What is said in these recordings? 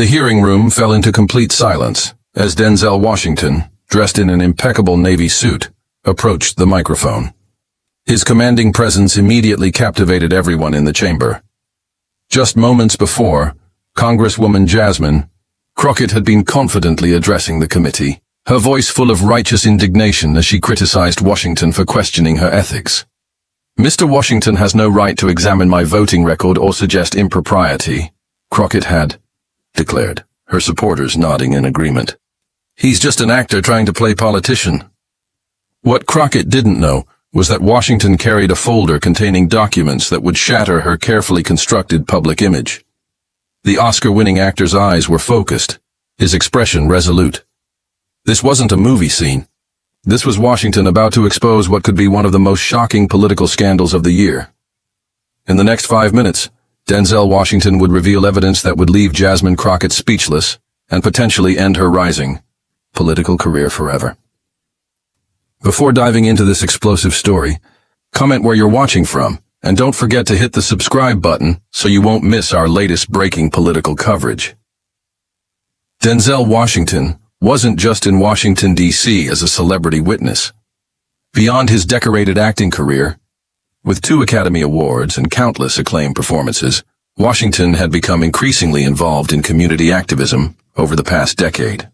The hearing room fell into complete silence as Denzel Washington, dressed in an impeccable navy suit, approached the microphone. His commanding presence immediately captivated everyone in the chamber. Just moments before, Congresswoman Jasmine Crockett had been confidently addressing the committee, her voice full of righteous indignation as she criticized Washington for questioning her ethics. "Mr. Washington has no right to examine my voting record or suggest impropriety," Crockett had declared, her supporters nodding in agreement. "He's just an actor trying to play politician." What Crockett didn't know was that Washington carried a folder containing documents that would shatter her carefully constructed public image. The Oscar-winning actor's eyes were focused, his expression resolute. This wasn't a movie scene. This was Washington about to expose what could be one of the most shocking political scandals of the year. In the next 5 minutes, Denzel Washington would reveal evidence that would leave Jasmine Crockett speechless and potentially end her rising political career forever. Before diving into this explosive story, comment where you're watching from, and don't forget to hit the subscribe button so you won't miss our latest breaking political coverage. Denzel Washington wasn't just in Washington, D.C. as a celebrity witness. Beyond his decorated acting career, with 2 Academy Awards and countless acclaimed performances, Washington had become increasingly involved in community activism over the past decade.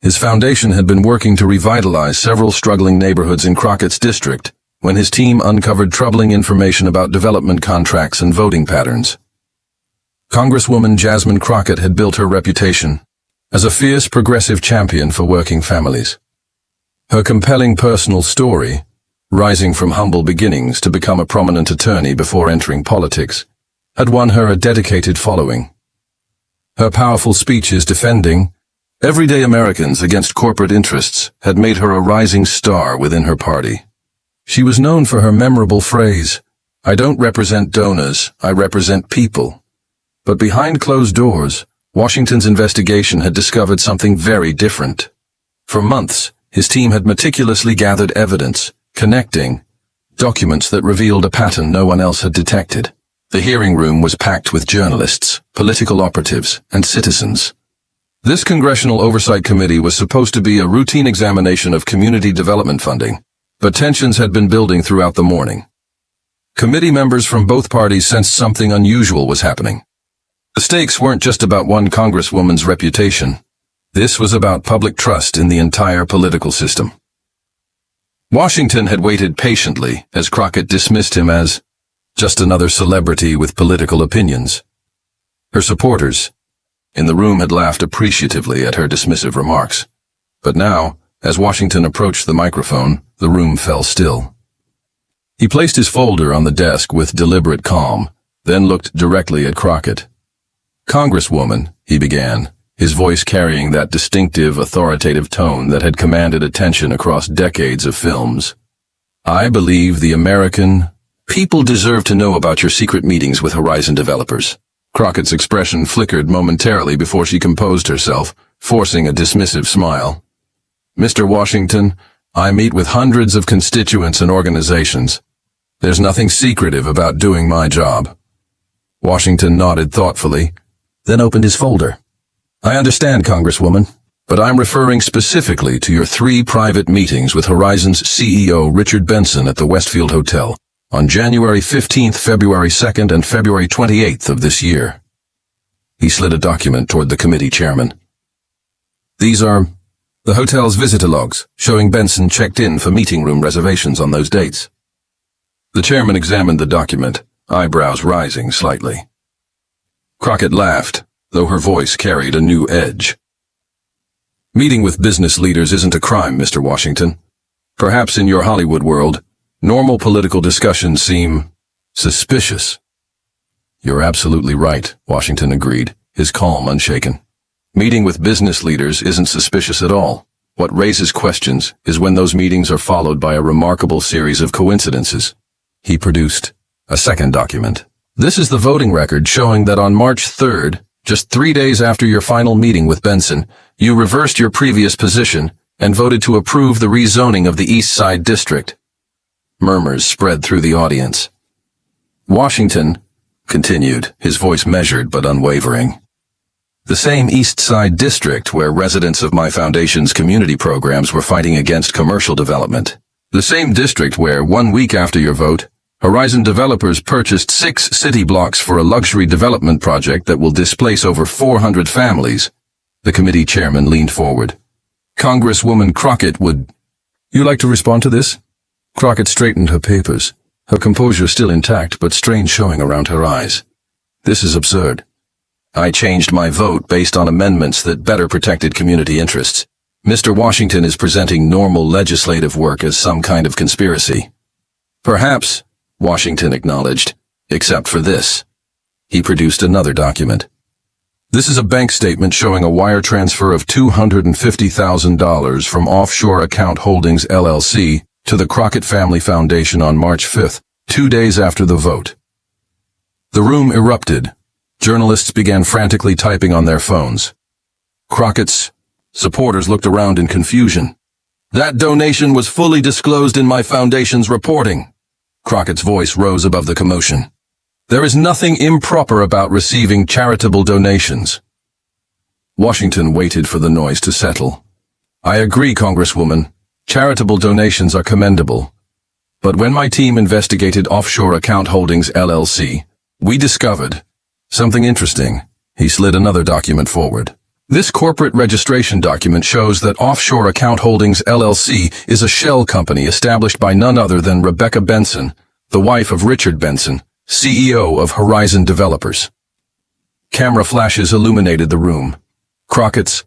His foundation had been working to revitalize several struggling neighborhoods in Crockett's district when his team uncovered troubling information about development contracts and voting patterns. Congresswoman Jasmine Crockett had built her reputation as a fierce progressive champion for working families. Her compelling personal story, rising from humble beginnings to become a prominent attorney before entering politics, had won her a dedicated following. Her powerful speeches defending everyday Americans against corporate interests had made her a rising star within her party. She was known for her memorable phrase, "I don't represent donors, I represent people." But behind closed doors, Washington's investigation had discovered something very different. For months, his team had meticulously gathered evidence, connecting documents that revealed a pattern no one else had detected. The hearing room was packed with journalists, political operatives, and citizens. This Congressional Oversight Committee was supposed to be a routine examination of community development funding, but tensions had been building throughout the morning. Committee members from both parties sensed something unusual was happening. The stakes weren't just about one congresswoman's reputation. This was about public trust in the entire political system. Washington had waited patiently as Crockett dismissed him as just another celebrity with political opinions. Her supporters in the room had laughed appreciatively at her dismissive remarks. But now, as Washington approached the microphone, the room fell still. He placed his folder on the desk with deliberate calm, then looked directly at Crockett. "Congresswoman," he began, his voice carrying that distinctive, authoritative tone that had commanded attention across decades of films. "I believe the American people deserve to know about your secret meetings with Horizon developers." Crockett's expression flickered momentarily before she composed herself, forcing a dismissive smile. "Mr. Washington, I meet with hundreds of constituents and organizations. There's nothing secretive about doing my job." Washington nodded thoughtfully, then opened his folder. "I understand, Congresswoman, but I'm referring specifically to your 3 private meetings with Horizon's CEO Richard Benson at the Westfield Hotel on January 15th, February 2nd, and February 28th of this year." He slid a document toward the committee chairman. "These are the hotel's visitor logs, showing Benson checked in for meeting room reservations on those dates." The chairman examined the document, eyebrows rising slightly. Crockett laughed, though her voice carried a new edge. "Meeting with business leaders isn't a crime, Mr. Washington. Perhaps in your Hollywood world, normal political discussions seem suspicious." "You're absolutely right," Washington agreed, his calm unshaken. "Meeting with business leaders isn't suspicious at all. What raises questions is when those meetings are followed by a remarkable series of coincidences." He produced a second document. "This is the voting record showing that on March 3rd, just 3 days after your final meeting with Benson, you reversed your previous position and voted to approve the rezoning of the East Side District." Murmurs spread through the audience. Washington continued, his voice measured but unwavering. The same East Side district where residents of my foundation's community programs were fighting against commercial development. The same district where, 1 week after your vote, Horizon developers purchased 6 city blocks for a luxury development project that will displace over 400 families. The committee chairman leaned forward. Congresswoman Crockett would... You like to respond to this? Crockett straightened her papers, her composure still intact but strain showing around her eyes. This is absurd. I changed my vote based on amendments that better protected community interests. Mr. Washington is presenting normal legislative work as some kind of conspiracy. Perhaps, Washington acknowledged, except for this. He produced another document. This is a bank statement showing a wire transfer of $250,000 from Offshore Account Holdings LLC to the Crockett Family Foundation on March 5th, 2 days after the vote. The room erupted. Journalists began frantically typing on their phones. Crockett's supporters looked around in confusion. That donation was fully disclosed in my foundation's reporting. Crockett's voice rose above the commotion. There is nothing improper about receiving charitable donations. Washington waited for the noise to settle. I agree, Congresswoman. Charitable donations are commendable. But when my team investigated Offshore Account Holdings LLC, we discovered something interesting. He slid another document forward. This corporate registration document shows that Offshore Account Holdings LLC is a shell company established by none other than Rebecca Benson, the wife of Richard Benson, CEO of Horizon Developers. Camera flashes illuminated the room. Crockett's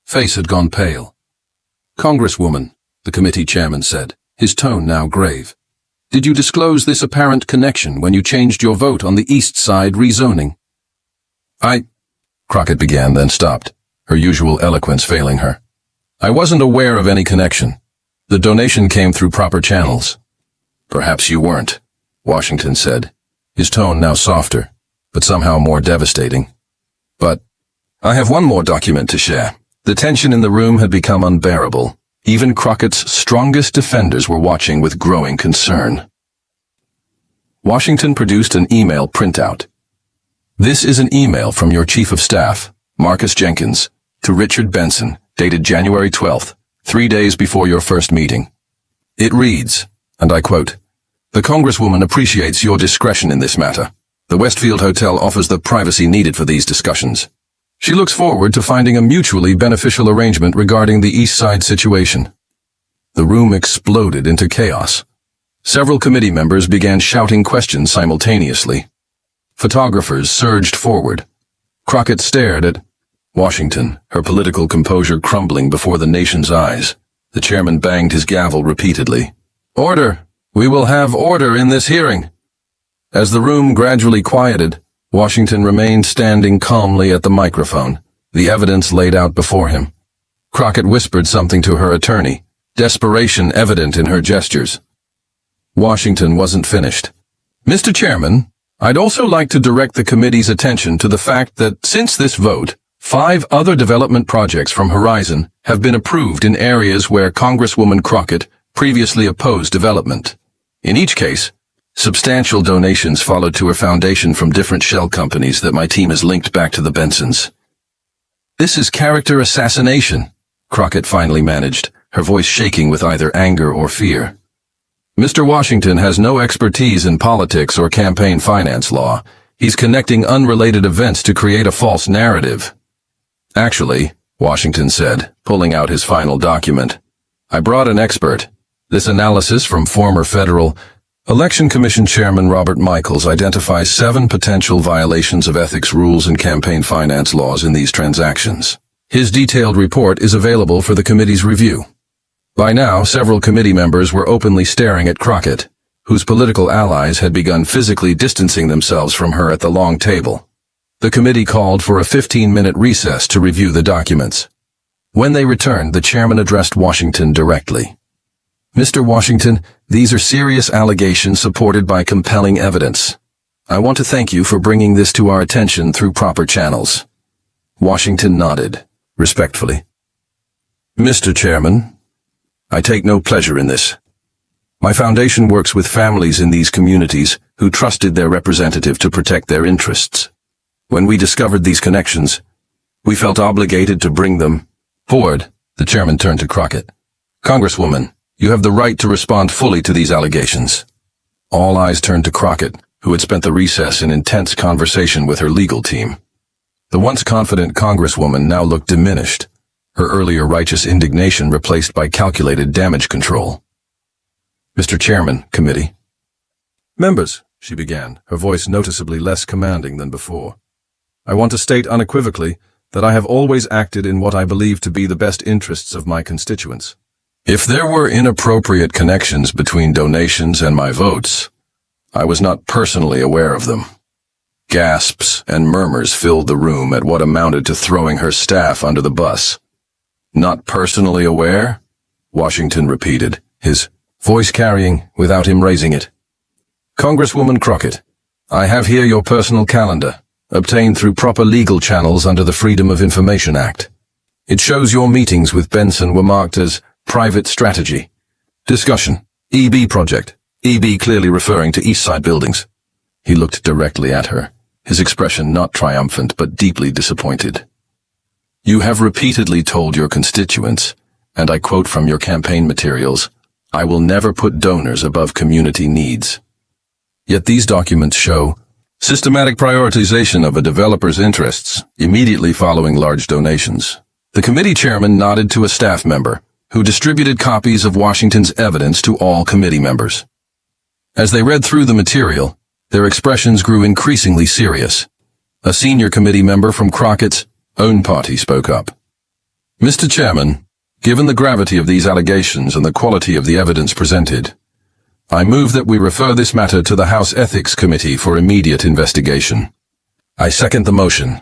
face had gone pale. Congresswoman, the committee chairman said, his tone now grave. Did you disclose this apparent connection when you changed your vote on the East Side rezoning? Crockett began, then stopped, her usual eloquence failing her. I wasn't aware of any connection. The donation came through proper channels. Perhaps you weren't, Washington said, his tone now softer, but somehow more devastating. But I have one more document to share. The tension in the room had become unbearable. Even Crockett's strongest defenders were watching with growing concern. Washington produced an email printout. This is an email from your Chief of Staff, Marcus Jenkins, to Richard Benson, dated January 12th, 3 days before your first meeting. It reads, and I quote, "The Congresswoman appreciates your discretion in this matter. The Westfield Hotel offers the privacy needed for these discussions. She looks forward to finding a mutually beneficial arrangement regarding the East Side situation." The room exploded into chaos. Several committee members began shouting questions simultaneously. Photographers surged forward. Crockett stared at Washington, her political composure crumbling before the nation's eyes. The chairman banged his gavel repeatedly. Order! We will have order in this hearing. As the room gradually quieted, Washington remained standing calmly at the microphone, the evidence laid out before him. Crockett whispered something to her attorney, desperation evident in her gestures. Washington wasn't finished. Mr. Chairman, I'd also like to direct the committee's attention to the fact that since this vote, 5 other development projects from Horizon have been approved in areas where Congresswoman Crockett previously opposed development. In each case, substantial donations followed to her foundation from different shell companies that my team has linked back to the Bensons. This is character assassination, Crockett finally managed, her voice shaking with either anger or fear. Mr. Washington has no expertise in politics or campaign finance law. He's connecting unrelated events to create a false narrative. Actually, Washington said, pulling out his final document, I brought an expert. This analysis from former federal Election Commission Chairman Robert Michaels identifies 7 potential violations of ethics rules and campaign finance laws in these transactions. His detailed report is available for the committee's review. By now, several committee members were openly staring at Crockett, whose political allies had begun physically distancing themselves from her at the long table. The committee called for a 15-minute recess to review the documents. When they returned, the chairman addressed Washington directly. Mr. Washington, these are serious allegations supported by compelling evidence. I want to thank you for bringing this to our attention through proper channels. Washington nodded, respectfully. Mr. Chairman, I take no pleasure in this. My foundation works with families in these communities who trusted their representative to protect their interests. When we discovered these connections, We felt obligated to bring them forward. The chairman turned to Crockett. Congresswoman, you have the right to respond fully to these allegations. All eyes turned to Crockett, who had spent the recess in intense conversation with her legal team. The once confident Congresswoman now looked diminished, her earlier righteous indignation replaced by calculated damage control. Mr. Chairman, committee. Members, she began, her voice noticeably less commanding than before. I want to state unequivocally that I have always acted in what I believe to be the best interests of my constituents. If there were inappropriate connections between donations and my votes, I was not personally aware of them. Gasps and murmurs filled the room at what amounted to throwing her staff under the bus. Not personally aware? Washington repeated, his voice carrying without him raising it. Congresswoman Crockett, I have here your personal calendar, obtained through proper legal channels under the Freedom of Information Act. It shows your meetings with Benson were marked as private strategy. Discussion, EB project, EB clearly referring to East Side buildings. He looked directly at her, his expression not triumphant but deeply disappointed. You have repeatedly told your constituents, and I quote from your campaign materials, I will never put donors above community needs. Yet these documents show systematic prioritization of a developer's interests immediately following large donations. The committee chairman nodded to a staff member, who distributed copies of Washington's evidence to all committee members. As they read through the material, their expressions grew increasingly serious. A senior committee member from Crockett's own party spoke up. Mr. Chairman, given the gravity of these allegations and the quality of the evidence presented, I move that we refer this matter to the House Ethics Committee for immediate investigation. I second the motion,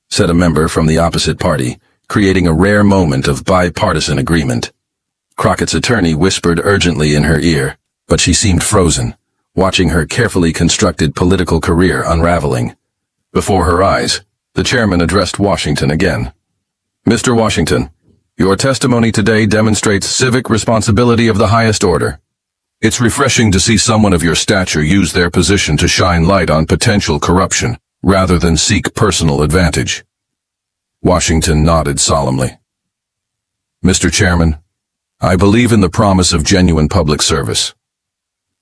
said a member from the opposite party, creating a rare moment of bipartisan agreement. Crockett's attorney whispered urgently in her ear, but she seemed frozen, watching her carefully constructed political career unraveling. Before her eyes, the chairman addressed Washington again. Mr. Washington, your testimony today demonstrates civic responsibility of the highest order. It's refreshing to see someone of your stature use their position to shine light on potential corruption, rather than seek personal advantage. Washington nodded solemnly. Mr. Chairman, I believe in the promise of genuine public service.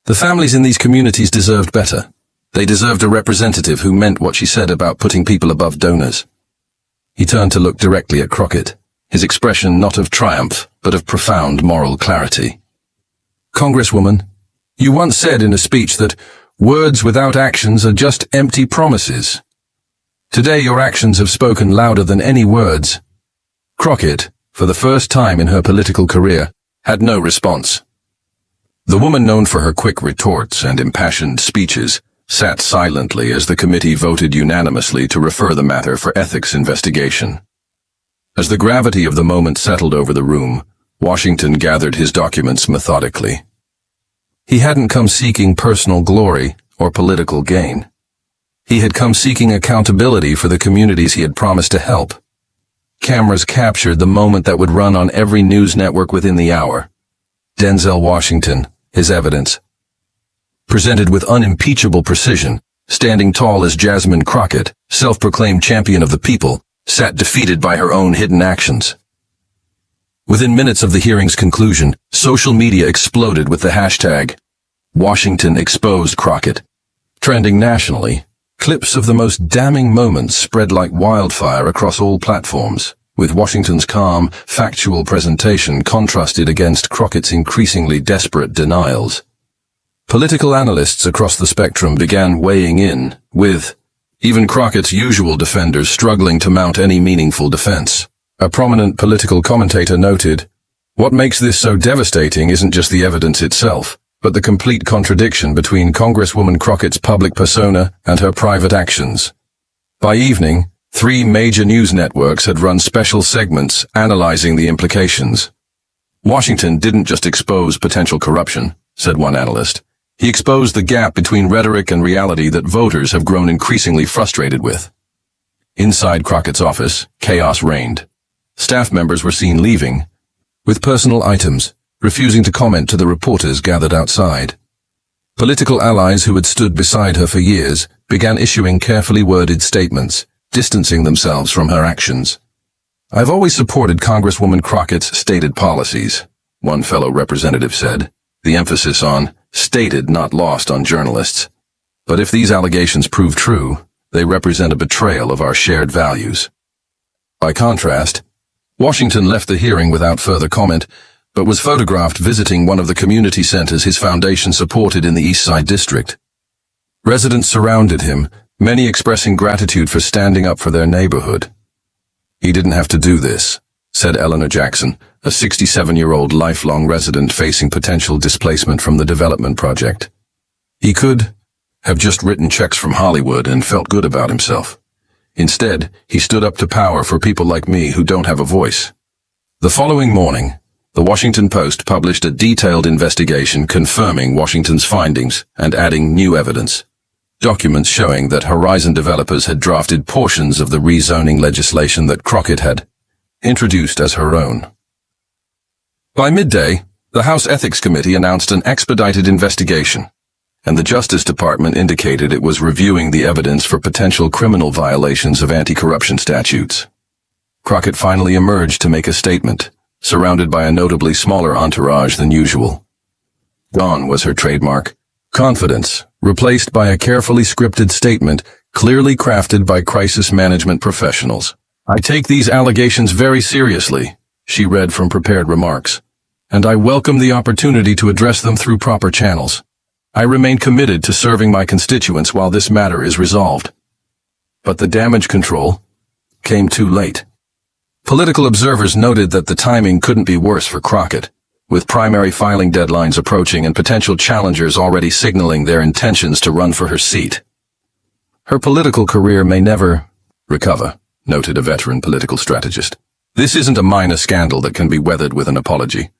The families in these communities deserved better. They deserved a representative who meant what she said about putting people above donors. He turned to look directly at Crockett, his expression not of triumph, but of profound moral clarity. Congresswoman, you once said in a speech that words without actions are just empty promises. Today your actions have spoken louder than any words. Crockett, for the first time in her political career, had no response. The woman known for her quick retorts and impassioned speeches sat silently as the committee voted unanimously to refer the matter for ethics investigation. As the gravity of the moment settled over the room, Washington gathered his documents methodically. He hadn't come seeking personal glory or political gain. He had come seeking accountability for the communities he had promised to help. Cameras captured the moment that would run on every news network within the hour. Denzel Washington, his evidence. Presented with unimpeachable precision, standing tall as Jasmine Crockett, self-proclaimed champion of the people, sat defeated by her own hidden actions. Within minutes of the hearing's conclusion, social media exploded with the hashtag Washington exposed Crockett. Trending nationally, clips of the most damning moments spread like wildfire across all platforms, with Washington's calm, factual presentation contrasted against Crockett's increasingly desperate denials. Political analysts across the spectrum began weighing in, with even Crockett's usual defenders struggling to mount any meaningful defense. A prominent political commentator noted, "What makes this so devastating isn't just the evidence itself, but the complete contradiction between Congresswoman Crockett's public persona and her private actions." By evening, 3 major news networks had run special segments analyzing the implications. Washington didn't just expose potential corruption, said one analyst. He exposed the gap between rhetoric and reality that voters have grown increasingly frustrated with. Inside Crockett's office, chaos reigned. Staff members were seen leaving, with personal items, refusing to comment to the reporters gathered outside. Political allies who had stood beside her for years began issuing carefully worded statements, distancing themselves from her actions. "I've always supported Congresswoman Crockett's stated policies," one fellow representative said, the emphasis on stated not lost on journalists. "But if these allegations prove true, they represent a betrayal of our shared values." By contrast, Washington left the hearing without further comment, but was photographed visiting one of the community centers his foundation supported in the East Side District. Residents surrounded him, many expressing gratitude for standing up for their neighborhood. "He didn't have to do this," said Eleanor Jackson, a 67-year-old lifelong resident facing potential displacement from the development project. "He could have just written checks from Hollywood and felt good about himself. Instead, he stood up to power for people like me who don't have a voice." The following morning, the Washington Post published a detailed investigation confirming Washington's findings and adding new evidence. Documents showing that Horizon developers had drafted portions of the rezoning legislation that Crockett had introduced as her own. By midday, the House Ethics Committee announced an expedited investigation, and the Justice Department indicated it was reviewing the evidence for potential criminal violations of anti-corruption statutes. Crockett finally emerged to make a statement, surrounded by a notably smaller entourage than usual. Gone was her trademark, confidence, replaced by a carefully scripted statement clearly crafted by crisis management professionals. "I take these allegations very seriously," she read from prepared remarks, "and I welcome the opportunity to address them through proper channels. I remain committed to serving my constituents while this matter is resolved." But the damage control came too late. Political observers noted that the timing couldn't be worse for Crockett, with primary filing deadlines approaching and potential challengers already signaling their intentions to run for her seat. "Her political career may never recover," noted a veteran political strategist. "This isn't a minor scandal that can be weathered with an apology.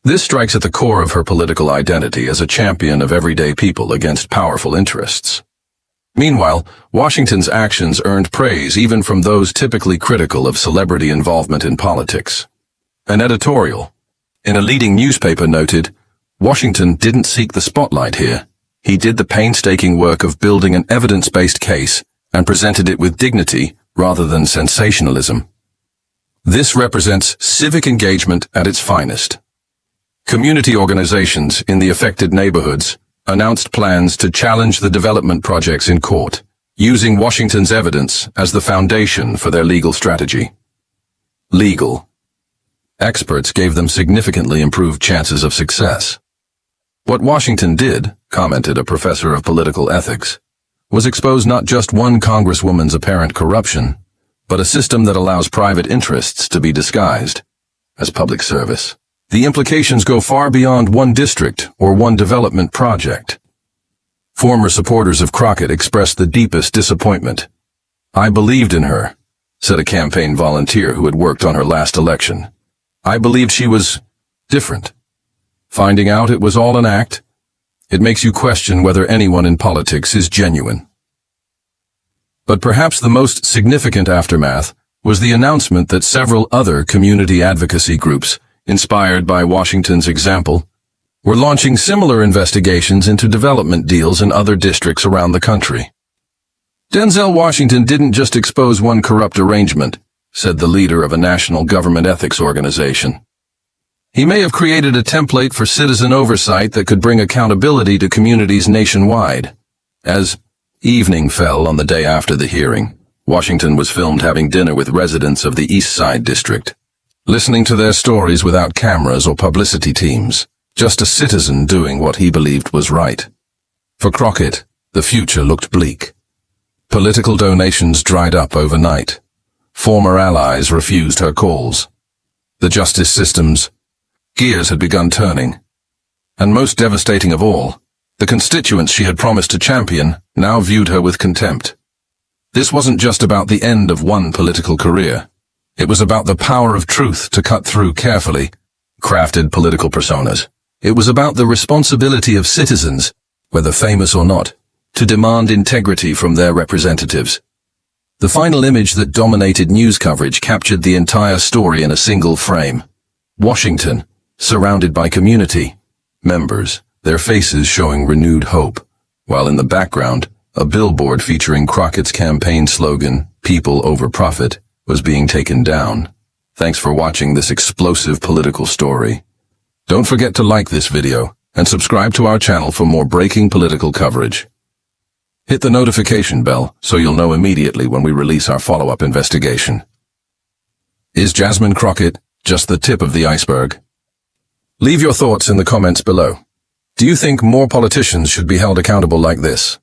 This strikes at the core of her political identity as a champion of everyday people against powerful interests." Meanwhile, Washington's actions earned praise even from those typically critical of celebrity involvement in politics. An editorial in a leading newspaper noted, "Washington didn't seek the spotlight here. He did the painstaking work of building an evidence-based case and presented it with dignity rather than sensationalism. This represents civic engagement at its finest." Community organizations in the affected neighborhoods announced plans to challenge the development projects in court, using Washington's evidence as the foundation for their legal strategy. Legal experts gave them significantly improved chances of success. "What Washington did," commented a professor of political ethics, "was expose not just one congresswoman's apparent corruption, but a system that allows private interests to be disguised as public service. The implications go far beyond one district or one development project." Former supporters of Crockett expressed the deepest disappointment. "I believed in her," said a campaign volunteer who had worked on her last election. "I believed she was different. Finding out it was all an act, it makes you question whether anyone in politics is genuine." But perhaps the most significant aftermath was the announcement that several other community advocacy groups, inspired by Washington's example, were launching similar investigations into development deals in other districts around the country. "Denzel Washington didn't just expose one corrupt arrangement," said the leader of a national government ethics organization. "He may have created a template for citizen oversight that could bring accountability to communities nationwide." As evening fell on the day after the hearing, Washington was filmed having dinner with residents of the East Side District, listening to their stories without cameras or publicity teams, just a citizen doing what he believed was right. For Crockett, the future looked bleak. Political donations dried up overnight. Former allies refused her calls. The justice system's gears had begun turning. And most devastating of all, the constituents she had promised to champion now viewed her with contempt. This wasn't just about the end of one political career. It was about the power of truth to cut through carefully crafted political personas. It was about the responsibility of citizens, whether famous or not, to demand integrity from their representatives. The final image that dominated news coverage captured the entire story in a single frame. Washington, surrounded by community members, their faces showing renewed hope, while in the background, a billboard featuring Crockett's campaign slogan, "People over Profit," was being taken down. Thanks for watching this explosive political story. Don't forget to like this video and subscribe to our channel for more breaking political coverage. Hit the notification bell so you'll know immediately when we release our follow-up investigation. Is Jasmine Crockett just the tip of the iceberg? Leave your thoughts in the comments below. Do you think more politicians should be held accountable like this?